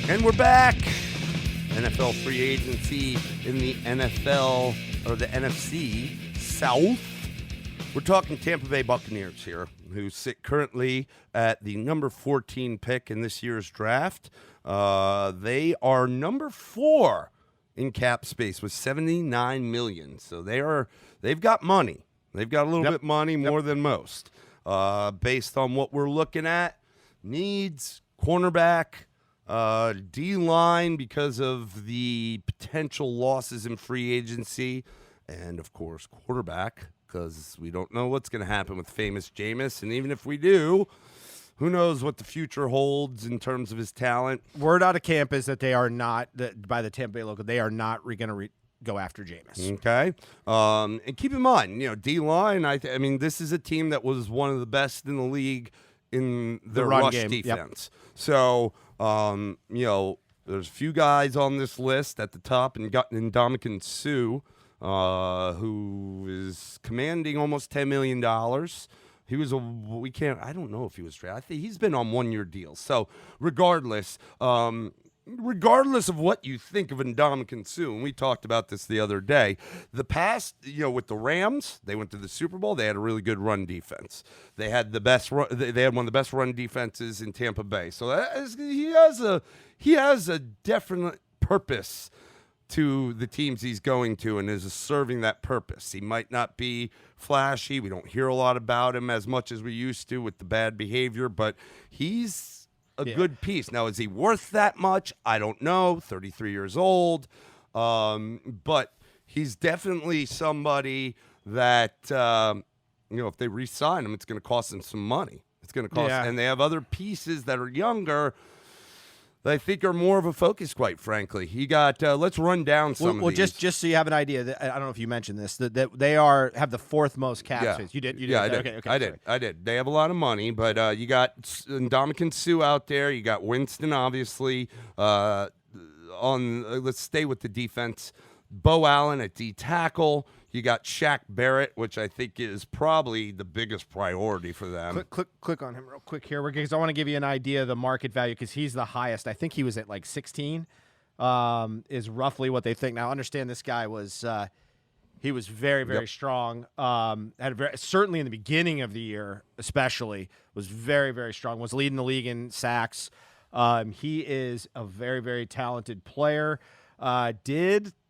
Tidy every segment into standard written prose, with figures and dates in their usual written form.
And we're back. NFL free agency in the NFL, or the NFC South. We're talking Tampa Bay Buccaneers here, who sit currently at the number 14 pick in this year's draft. They are number 4 in cap space with $79 million. So they've got money. They've got a little bit money, more than most. Based on what we're looking at, needs, cornerback, D-line because of the potential losses in free agency, and, of course, quarterback because we don't know what's going to happen with famous Jameis, and even if we do, who knows what the future holds in terms of his talent. Word out of camp is that they are not, by the Tampa Bay local, they are not going to go after Jameis. Okay. And keep in mind, D-line, I mean, this is a team that was one of the best in the league in the rush game defense. Yep. So, there's a few guys on this list at the top, and Ndamukong Suh, who is commanding almost $10 million. He was I don't know if he was drafted. I think he's been on one-year deals. So, regardless of what you think of Ndamukong Suh, and we talked about this the other day, the past, with the Rams, they went to the Super Bowl. They had a really good run defense. They had they had one of the best run defenses in Tampa Bay. So he has a definite purpose to the teams he's going to, and is serving that purpose. He might not be flashy. We don't hear a lot about him as much as we used to with the bad behavior, but he's a good piece. Now, is he worth that much? I don't know. 33 years old. But he's definitely somebody that, if they re-sign him, it's going to cost them some money. It's going to cost, and they have other pieces that are younger that I think are more of a focus, quite frankly. You got, let's run down some of these. Just so you have an idea, I don't know if you mentioned this, that they have the 4th most cap space. You did? Yeah, I did. Okay, I did. They have a lot of money, but you got Ndamukong Suh out there. You got Winston, obviously. Let's stay with the defense. Bo Allen at D-tackle. You got Shaq Barrett, which I think is probably the biggest priority for them. Click on him real quick here, because I want to give you an idea of the market value, because he's the highest. I think he was at like 16, is roughly what they think. Now, understand this guy was he was very, very strong. Certainly in the beginning of the year, especially, was very, very strong. Was leading the league in sacks. He is a very, very talented player.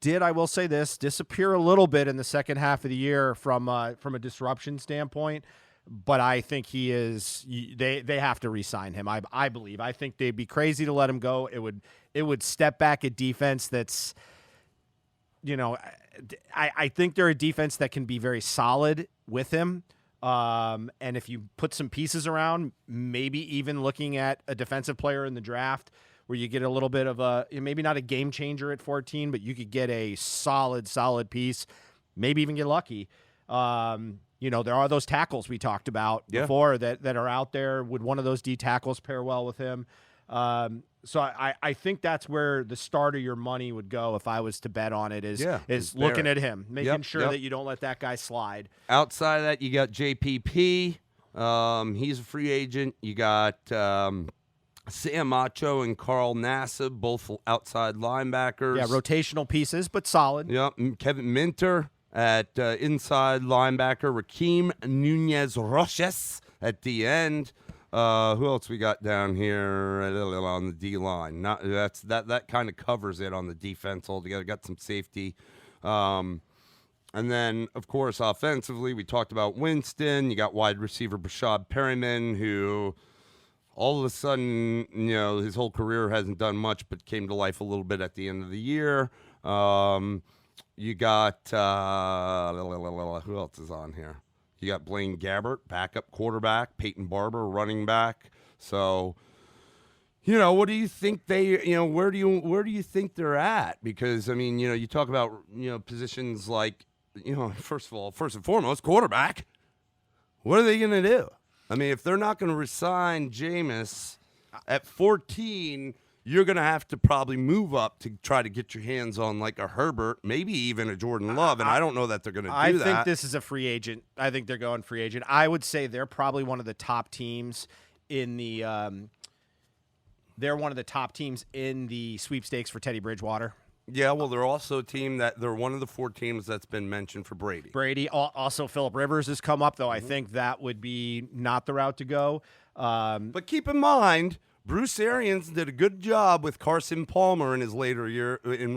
Did I will say this, disappear a little bit in the second half of the year from a disruption standpoint, but I think he is. They have to re-sign him. I believe. I think they'd be crazy to let him go. It would step back a defense that's, I think they're a defense that can be very solid with him. And if you put some pieces around, maybe even looking at a defensive player in the draft, where you get a little bit of maybe not a game changer at 14, but you could get a solid piece, maybe even get lucky. There are those tackles we talked about before that are out there. Would one of those D tackles pair well with him? So I think that's where the start of your money would go if I was to bet on it, is looking at him, making sure that you don't let that guy slide. Outside of that, you got JPP. He's a free agent. You got Sam Macho and Carl Nassib, both outside linebackers. Yeah, rotational pieces, but solid. Yep. Kevin Minter at inside linebacker. Raheem Nunez-Roches at the end. Who else we got down here on the D-line? That kind of covers it on the defense altogether. Got some safety. And then, of course, offensively, we talked about Winston. You got wide receiver Brashad Perryman, who all of a sudden, his whole career hasn't done much, but came to life a little bit at the end of the year. You got who else is on here? You got Blaine Gabbert, backup quarterback, Peyton Barber, running back. So, what do you think where do you think they're at? Because, I mean, you talk about, positions like, first and foremost, quarterback. What are they going to do? I mean, if they're not going to resign Jameis at 14, you're going to have to probably move up to try to get your hands on like a Herbert, maybe even a Jordan Love, and I don't know that they're going to do that. I think this is a free agent. I think they're going free agent. I would say they're probably one of the top teams in the they're one of the top teams in the sweepstakes for Teddy Bridgewater. Yeah, well, they're also a team they're one of the 4 teams that's been mentioned for Brady. Also Phillip Rivers has come up, though. I think that would be not the route to go. But keep in mind, Bruce Arians did a good job with Carson Palmer in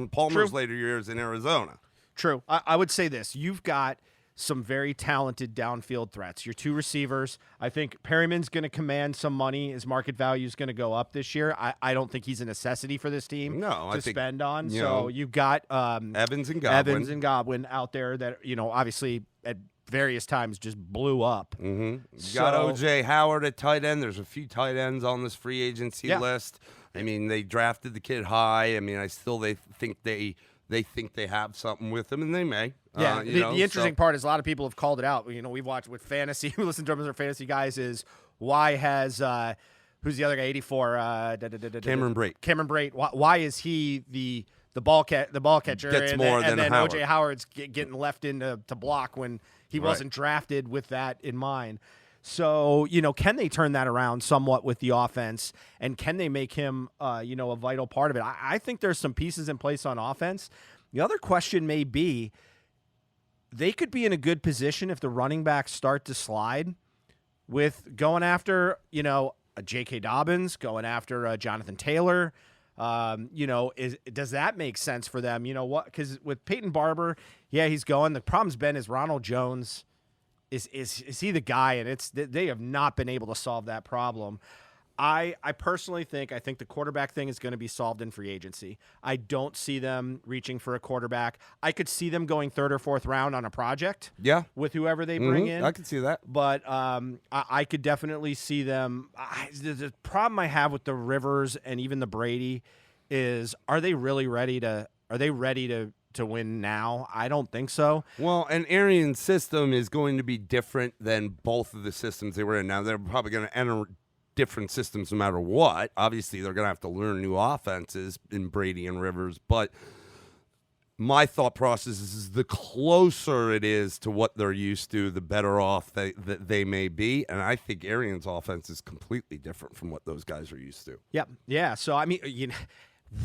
Palmer's later years in Arizona. True. I would say this. You've got some very talented downfield threats. Your 2 receivers. I think Perryman's going to command some money. His market value is going to go up this year. I don't think he's a necessity for this team to spend on. So you've got Evans and Godwin out there that, obviously at various times just blew up. You got O.J. Howard at tight end. There's a few tight ends on this free agency list. I mean, they drafted the kid high. I mean, they think they have something with him, and they may. Yeah, the interesting part is a lot of people have called it out. We've watched with fantasy. We listen to our fantasy guys. Is why has who's the other guy? 84. Cameron Brate. Cameron Brate. Why is he the ball catcher? Gets more than then Howard. OJ Howard's getting left in to block when he wasn't drafted with that in mind. So, can they turn that around somewhat with the offense, and can they make him, a vital part of it? I think there's some pieces in place on offense. The other question may be, they could be in a good position if the running backs start to slide with going after, a J.K. Dobbins, going after Jonathan Taylor. Does that make sense for them? You know what? Because with Peyton Barber, he's going. The problem's been is Ronald Jones. Is he the guy? And they have not been able to solve that problem. I personally think the quarterback thing is going to be solved in free agency. I don't see them reaching for a quarterback. I could see them going 3rd or 4th round on a project. Yeah, with whoever they bring in. I could see that. But I could definitely see them. The problem I have with the Rivers and even the Brady is, are they really ready to? Are they ready to win now? I don't think so. Well, an Arians system is going to be different than both of the systems they were in. Now, they're probably going to enter different systems no matter what. Obviously, they're going to have to learn new offenses in Brady and Rivers. But my thought process is the closer it is to what they're used to, the better off they may be. And I think Arians' offense is completely different from what those guys are used to. Yep. Yeah. So, I mean,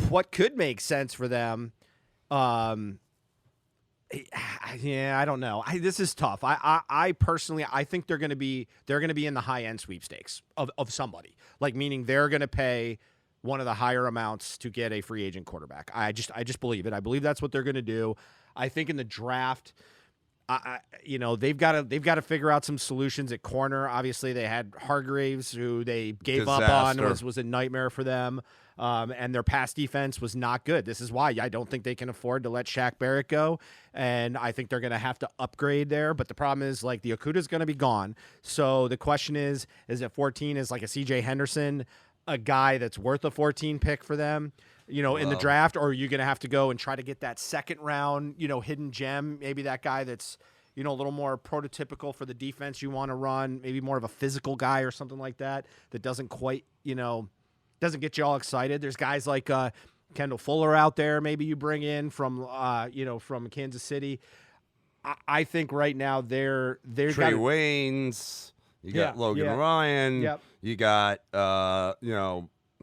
what could make sense for them? I don't know. This is tough. I personally, I think they're going to be in the high end sweepstakes of somebody, like, meaning they're going to pay one of the higher amounts to get a free agent quarterback. I just believe it. I believe that's what they're going to do. I think in the draft, they've got to figure out some solutions at corner. Obviously, they had Hargraves, who they gave up on, was a nightmare for them. And their pass defense was not good. This is why I don't think they can afford to let Shaq Barrett go. And I think they're going to have to upgrade there. But the problem is, like, the Okuda's going to be gone. So the question is at 14, is like a CJ Henderson a guy that's worth a 14 pick for them, in the draft? Or are you going to have to go and try to get that 2nd round, hidden gem, maybe that guy that's, a little more prototypical for the defense you want to run, maybe more of a physical guy or something like that doesn't quite, doesn't get you all excited. There's guys like Kendall Fuller out there maybe you bring in from Kansas City. I think right now they're Trey Waynes. You got Logan Ryan. Yep. You got I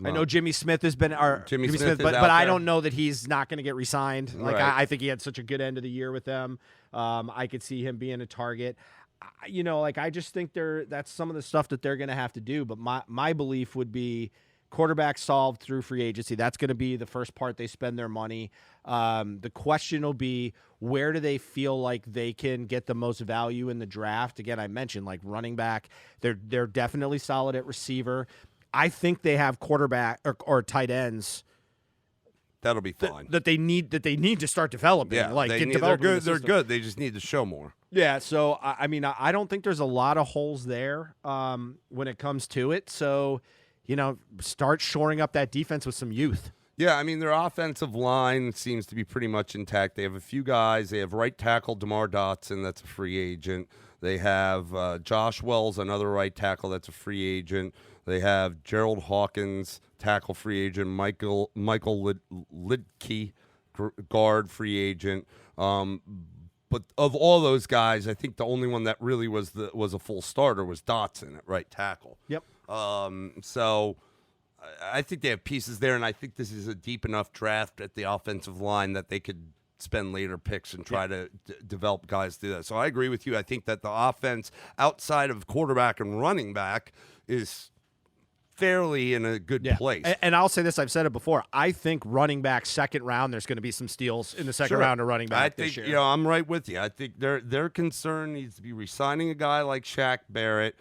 know Jimmy Smith has been Jimmy Smith, but I don't know that he's not going to get re-signed. Like, right. I think he had such a good end of the year with them. I could see him being a target. I just think that's some of the stuff that they're going to have to do. But my belief would be quarterback solved through free agency. That's going to be the first part they spend their money. The question will be, where do they feel like they can get the most value in the draft? Again, I mentioned, like, running back. They're definitely solid at receiver. I think they have quarterback or tight ends. That'll be fine. That they need to start developing. Yeah, they're good. They're good. They just need to show more. Yeah. So I don't think there's a lot of holes there when it comes to it. So, start shoring up that defense with some youth. Yeah, I mean, their offensive line seems to be pretty much intact. They have a few guys. They have right tackle DeMar Dotson, that's a free agent. They have Josh Wells, another right tackle, that's a free agent. They have Gerald Hawkins, tackle free agent. Michael Lidke, guard free agent. But of all those guys, I think the only one that really was a full starter was Dotson at right tackle. Yep. So I think they have pieces there, and I think this is a deep enough draft at the offensive line that they could spend later picks and try to develop guys through that. So I agree with you. I think that the offense outside of quarterback and running back is fairly in a good place. And I'll say this, I've said it before. I think running back second round, there's going to be some steals in the second round of running back this year. I'm right with you. I think their concern needs to be re-signing a guy like Shaq Barrett,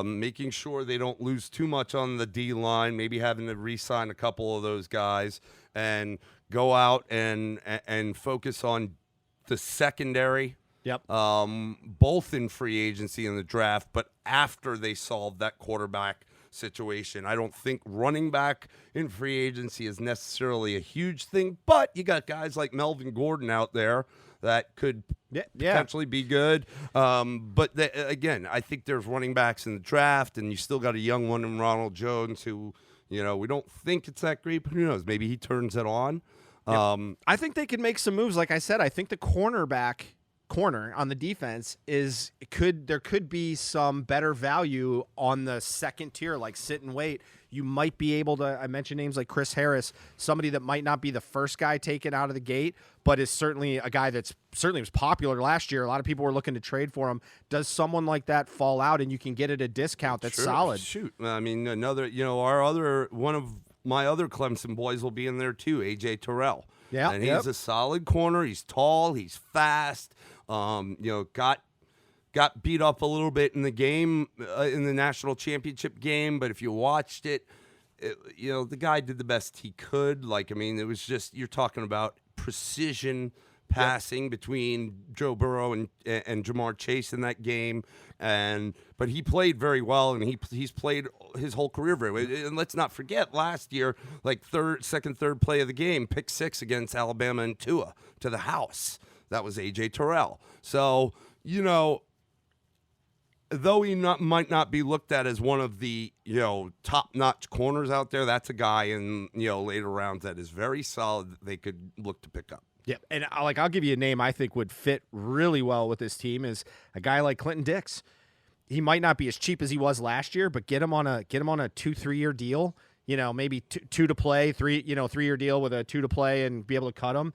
making sure they don't lose too much on the D line, maybe having to re-sign a couple of those guys and go out and focus on the secondary. Yep. Both in free agency and the draft, but after they solve that quarterback situation. I don't think running back in free agency is necessarily a huge thing, but you got guys like Melvin Gordon out there that could potentially be good. But again, I think there's running backs in the draft, and you still got a young one in Ronald Jones who, we don't think it's that great, but who knows? Maybe he turns it on. I think they could make some moves. Like I said, I think the corner on the defense there could be some better value on the second tier, like sit and wait. You might be able to, I mentioned names like Chris Harris, somebody that might not be the first guy taken out of the gate, but is certainly a guy that's certainly was popular last year. A lot of people were looking to trade for him. Does someone like that fall out and you can get at a discount that's solid? Shoot. I mean, one of my other Clemson boys will be in there too, AJ Terrell. Yeah. And he's a solid corner. He's tall, he's fast. Got beat up a little bit in the game, in the national championship game, but if you watched it, the guy did the best he could. It was just, you're talking about precision passing between Joe Burrow and Jamar Chase in that game, but he played very well, and he's played his whole career very well. And let's not forget, last year, third play of the game, pick 6 against Alabama and Tua to the house. That was AJ Terrell. So, though he might not be looked at as one of the, top-notch corners out there, that's a guy in, later rounds that is very solid that they could look to pick up. Yeah, and I'll give you a name I think would fit really well with this team is a guy like Clinton Dix. He might not be as cheap as he was last year, but get him on a 2-3 year deal. Maybe two to play, 3-year deal with a 2 to play, and be able to cut him.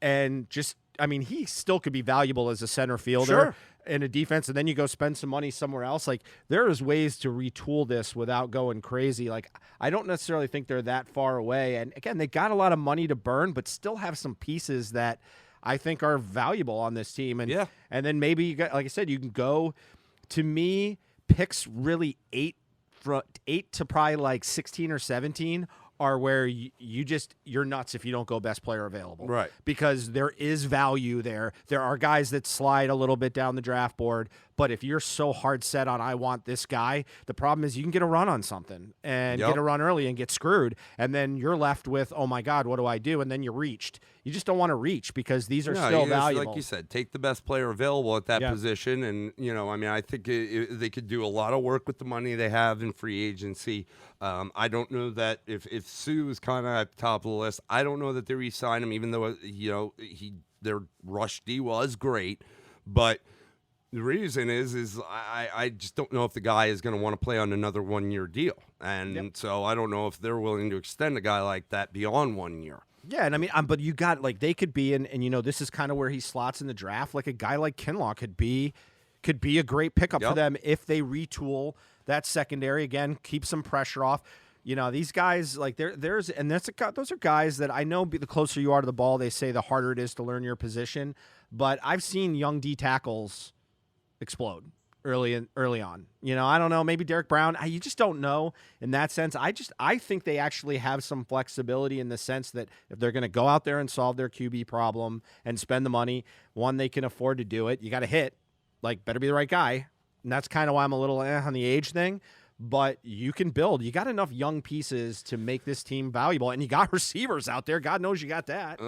And just, he still could be valuable as a center fielder in a defense, and then you go spend some money somewhere else. There is ways to retool this without going crazy. I don't necessarily think they're that far away. And again, they got a lot of money to burn, but still have some pieces that I think are valuable on this team. And and then maybe you got, like I said, you can go, to me, picks really 8 to probably 16 or 17 are where you're nuts if you don't go best player available. Right. Because there is value there. There are guys that slide a little bit down the draft board, but if you're so hard set on I want this guy, the problem is you can get a run on something and get a run early and get screwed, and then you're left with, oh my God, what do I do? And then you reached. You just don't want to reach because these are still valuable. Like you said, take the best player available at that position, and I think they could do a lot of work with the money they have in free agency. I don't know that if Sue is kind of at the top of the list, I don't know that they re-sign him, even though their rush D was great, but the reason is I just don't know if the guy is going to want to play on another 1-year deal, and so I don't know if they're willing to extend a guy like that beyond 1 year. Yeah, and but you got they could be, and this is kind of where he slots in the draft. Like a guy like Kinlaw could be a great pickup for them if they retool that secondary again, keep some pressure off. These guys those are guys that I know. The closer you are to the ball, they say the harder it is to learn your position. But I've seen young D tackles explode early on. I don't know, maybe Derek Brown. You just don't know in that sense. I think they actually have some flexibility in the sense that if they're going to go out there and solve their QB problem and spend the money, one, they can afford to do it. You got to hit, better be the right guy. And that's kind of why I'm a little on the age thing. But you can build. You got enough young pieces to make this team valuable, and you got receivers out there. God knows you got that.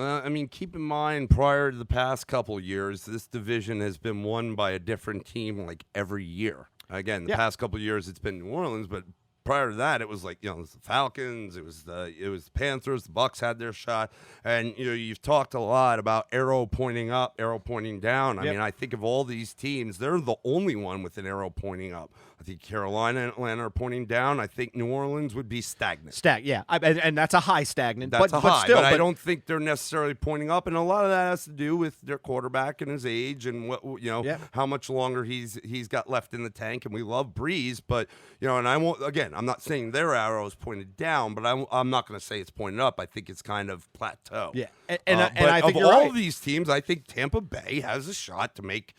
Keep in mind, prior to the past couple of years, this division has been won by a different team every year. Again, the past couple of years, it's been New Orleans, but prior to that, it was like, it was the Falcons, it was the Panthers, the Bucks had their shot, and you've talked a lot about arrow pointing up, arrow pointing down. I mean, I think of all these teams, they're the only one with an arrow pointing up. I think Carolina and Atlanta are pointing down. I think New Orleans would be stagnant. And that's a high stagnant. That's but high, still, but I don't think they're necessarily pointing up, and a lot of that has to do with their quarterback and his age and what how much longer he's got left in the tank. And we love Breeze, but and I won't. Again, I'm not saying their arrow is pointed down, but I'm not going to say it's pointed up. I think it's kind of plateau. Yeah, but I think of you're all right. these teams, I think Tampa Bay has a shot to make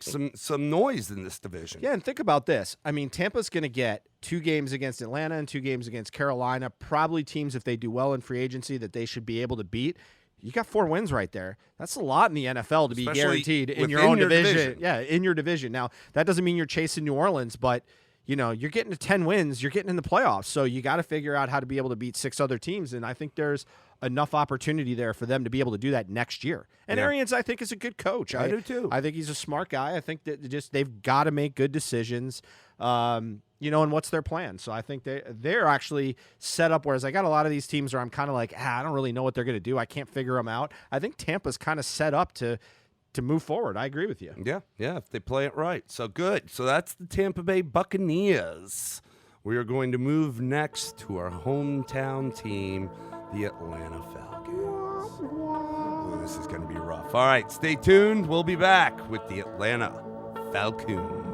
some noise in this division. Yeah, and think about this. I mean, Tampa's going to get 2 games against Atlanta and 2 games against Carolina, probably teams, if they do well in free agency, that they should be able to beat. You got 4 wins right there. That's a lot in the NFL to be Especially guaranteed in your within own your division. Yeah, in your division. Now, that doesn't mean you're chasing New Orleans, but you're getting to 10 wins, you're getting in the playoffs. So you got to figure out how to be able to beat 6 other teams, and I think there's enough opportunity there for them to be able to do that next year. And Arians, I think, is a good coach. I do too. I think he's a smart guy. I think that they've got to make good decisions. And what's their plan? So I think they're actually set up, whereas I got a lot of these teams where I'm kind of like, I don't really know what they're going to do. I can't figure them out. I think Tampa's kind of set up to move forward. I agree with you. Yeah, if they play it right. So good. So that's the Tampa Bay Buccaneers. We are going to move next to our hometown team, the Atlanta Falcons. Ooh, this is going to be rough. All right, stay tuned. We'll be back with the Atlanta Falcons.